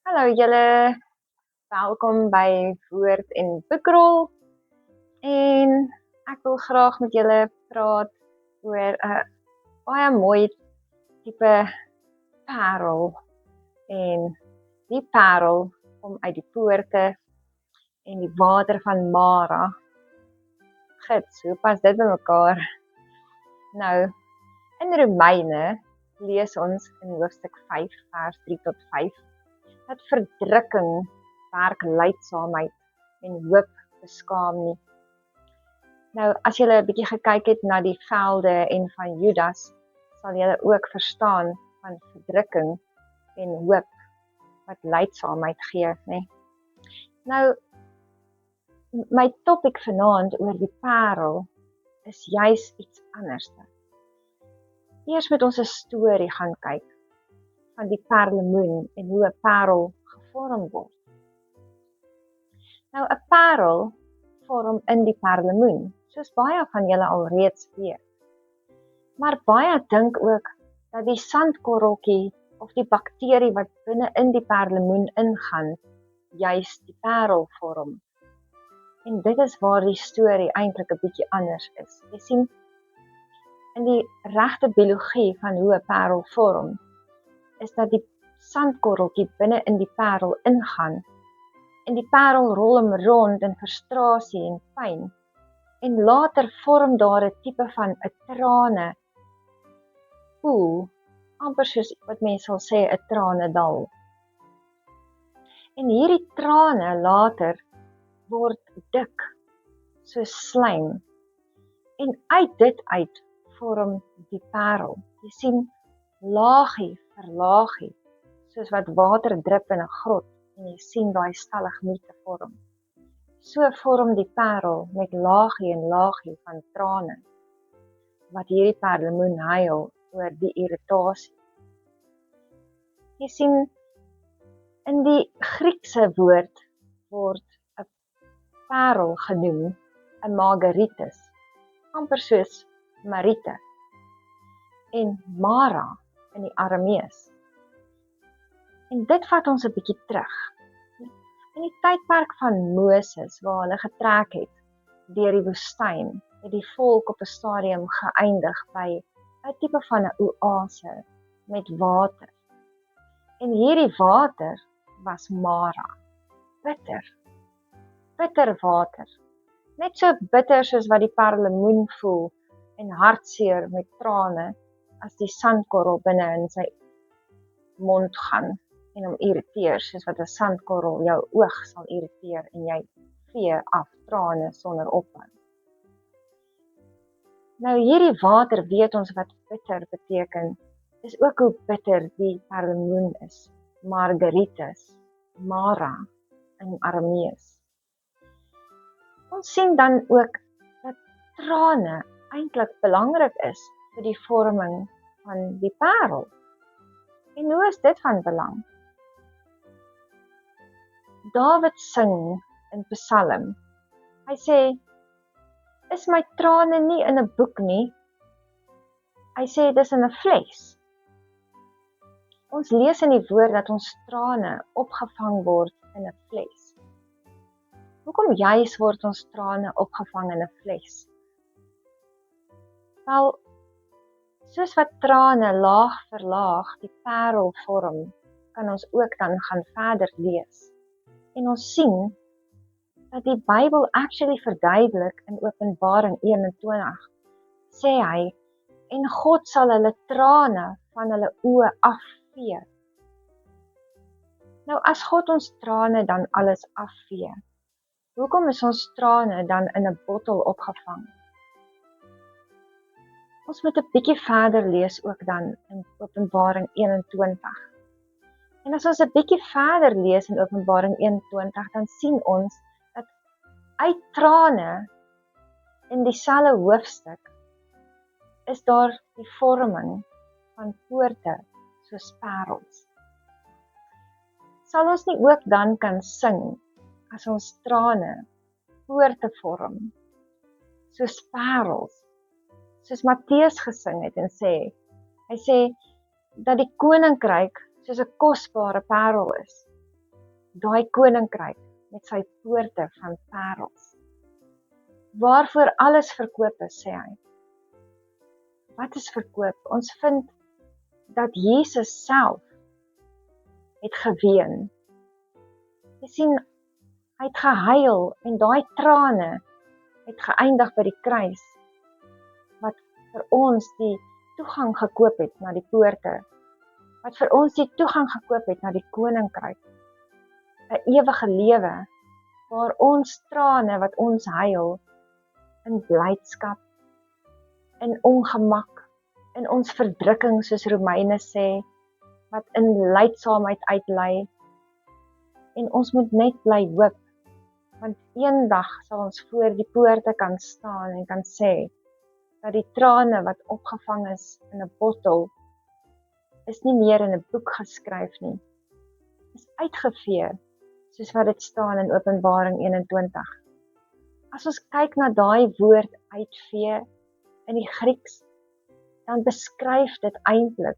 Hallo julle, welkom by Woord en Boekrol. En ek wil graag met julle praat oor 'n baie mooi tipe parel. En die parel kom uit die poorte en die water van Mara. Gits, hoe pas dit by mekaar? Nou, in Romeine lees ons in hoofstuk 5 vers 3 tot 5 dat verdrukking werk lydsaamheid en hoop beskaam nie. Nou, as jy 'n bietjie gekyk het na die velde en van Judas, sal jy ook verstaan van verdrukking en hoop wat lydsaamheid gee, né? Nou, my topik vanaand oor die parel is juis iets anders. Eers moet ons 'n storie gaan kyk van die perlemoen en hoe 'n parel gevorm word. Nou, 'n parel vorm in die perlemoen, soos baie van julle al reeds weet. Maar baie dink ook dat die sandkorreltjie of die bakterie wat binne in die perlemoen ingaan, juis die parel vorm. En dit is waar die storie eintlik 'n bietjie anders is. Jy sien, in die regte biologie van hoe 'n parel vorm, is dat die sandkorreltjie binne in die parel ingaan en die parel rol hom rond in frustrasie en pyn. En later vorm daar 'n tipe van 'n trane poel, amper soos wat mense sal sê 'n tranedal. En hierdie trane later word dik soos slijm. En uit dit uit vorm die parel. Jy sien, laagie vir laagie, soos wat water drup in 'n grot en jy sien daai stalagmiete vorm. So vorm die parel met laagie en laagie van trane, wat hierdie perlemoen huil oor die irritasie. Jy sien, in die Griekse woord word 'n parel genoem 'n margaritis, amper soos Marite, en Mara in die Aramees. En dit vat ons 'n bietjie terug. In die tydperk van Moses, waar hulle getrek het deur die woestyn, het die volk op 'n stadium geëindig by 'n tipe van 'n oase met water. En hierdie water was Mara. Bitter water. Net so bitter soos wat die perlemoen voel en hartseer met trane as die sandkorrel binne in sy mond gaan en hom irriteer, soos wat 'n sandkorrel jou oog sal irriteer en jy vee af trane sonder ophou. Nou, hierdie water weet ons wat bitter beteken, is ook hoe bitter die perlemoen is, Margaritis, Mara in Aramees. Ons sien dan ook dat trane eintlik belangrik is vir die vorming van die parel. En hoe is dit van belang? Dawid sing in Psalm. Hy sê, is my trane nie in 'n boek nie? Hy sê, dis in 'n fles. Ons lees in die woord dat ons trane opgevang word in 'n fles. Hoekom juis word ons trane opgevang in 'n fles? Wel, soos wat trane laag vir laag die parel vorm, kan ons ook dan gaan verder lees. En ons sien dat die Bybel actually verduidelik in Openbaring 21, sê hy, en God sal hulle trane van hulle oë afvee. Nou, as God ons trane dan alles afvee, hoekom is ons trane dan in 'n bottel opgevang? Ons moet 'n bietjie verder lees ook dan in Openbaring 21. En as ons 'n bietjie verder lees in Openbaring 21, dan sien ons dat uit trane in dieselfde hoofstuk is daar die vorming van poorte soos parels. Sal ons nie ook dan kan sing as ons trane poorte vorm soos parels, soos Matteus gesing het en sê, hy sê dat die koninkryk soos 'n kosbare parel is. daai koninkryk met sy poorte van parels, waarvoor alles verkoop is, sê hy. Wat is verkoop? Ons vind dat Jesus self het geween. Jy sien, hy het gehuil en daai trane het geëindig by die kruis, wat vir ons die toegang gekoop het na die poorte, wat vir ons die toegang gekoop het na die koninkryk, 'n ewige lewe, waar ons trane wat ons huil, in blydskap, in ongemak, in ons verdrukking, soos Romeine sê, wat in lydsaamheid uitlei, en ons moet net bly hoop, want eendag sal ons voor die poorte kan staan en kan sê, dat die trane wat opgevang is in 'n bottel, is nie meer in 'n boek geskryf nie, is uitgevee, soos wat dit staan in Openbaring 21. As ons kyk na daai woord uitvee in die Grieks, dan beskryf dit eintlik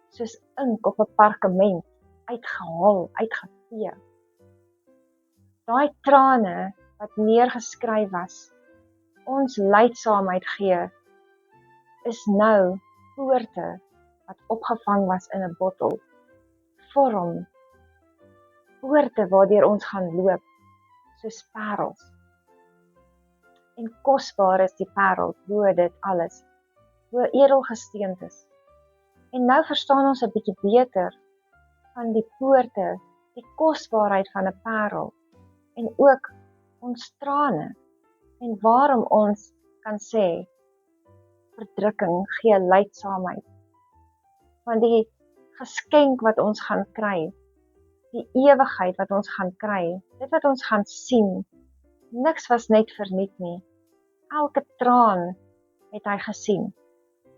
soos ink op 'n perkament, uitgehaal, uitgevee. Daai trane wat neergeskryf was, ons lydsaamheid gee, is nou poorte wat opgevang was in 'n bottel, vorm, poorte waardeur ons gaan loop, soos parels. En kosbaar is die parel, bo dit alles, bo edelgesteentes. En nou verstaan ons 'n bietjie beter van die poorte, die kosbaarheid van 'n parel, en ook ons trane, en waarom ons kan sê, verdrukking gee lydsaamheid. Want die geskenk wat ons gaan kry, die ewigheid wat ons gaan kry, dit wat ons gaan sien, niks was net verniet nie. Elke traan het hy gesien,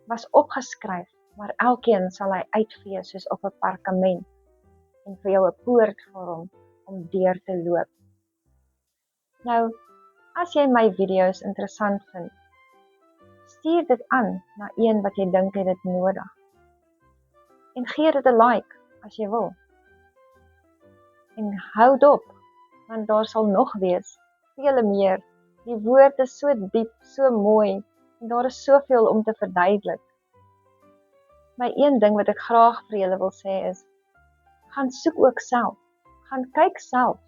was opgeskryf, maar elkeen sal hy uitvee soos op 'n perkament, en vir jou 'n poort vorm om deur te loop. Nou, as jy my video's interessant vind, stuur dit aan na een wat jy dink het dit nodig. En gee dit 'n like, as jy wil. En hou dop, want daar sal nog wees, vele meer. Die woord is so diep, so mooi, en daar is soveel om te verduidelik. My een ding wat ek graag vir julle wil sê is, gaan soek ook self, gaan kyk self.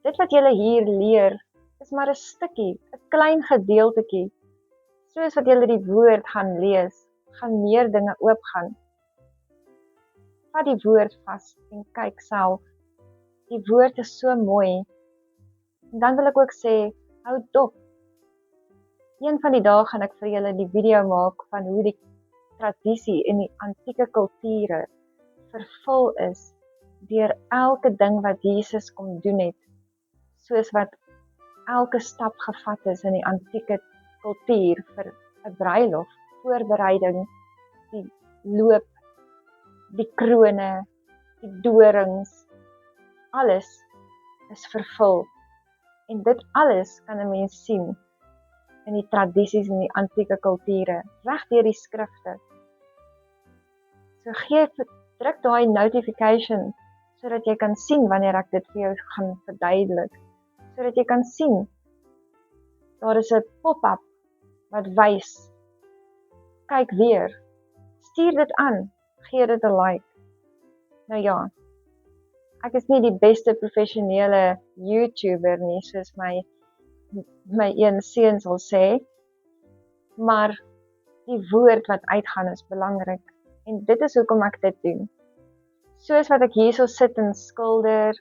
Dit wat julle hier leer, is maar 'n stukkie, 'n klein gedeeltetjie. Soos wat julle die woord gaan lees, gaan meer dinge oopgaan. Vat die woord vas en kyk self. Die woord is so mooi. En dan wil ek ook sê, hou dop. Een van die dae gaan ek vir julle die video maak van hoe die tradisie in die antieke kulture vervul is deur elke ding wat Jesus kom doen het, soos wat elke stap gevat is in die antieke kultuur vir 'n bruilof, voorbereiding, die loop, die krone, die dorings, alles is vervul. En dit alles kan 'n mens sien in die tradisies in die antieke kulture, reg deur die skrifte. So druk daai notification, sodat jy kan sien wanneer ek dit vir jou gaan verduidelik. Sodat jy kan sien, daar is 'n pop-up wat wys, kyk weer, stuur dit aan, gee dit 'n like. Nou ja, ek is nie die beste professionele YouTuber nie, soos my een seun sal sê, maar die woord wat uitgaan is belangrik, en dit is hoekom ek dit doen. Soos wat ek hierso sit en skilder,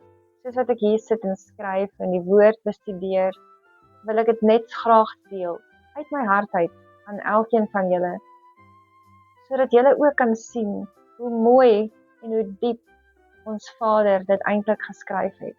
soos wat ek hier sit en skryf en die woord bestudeer, wil ek dit net graag deel, uit my hart uit, aan elkeen van julle, sodat julle ook kan sien, hoe mooi en hoe diep ons Vader dit eintlik geskryf het.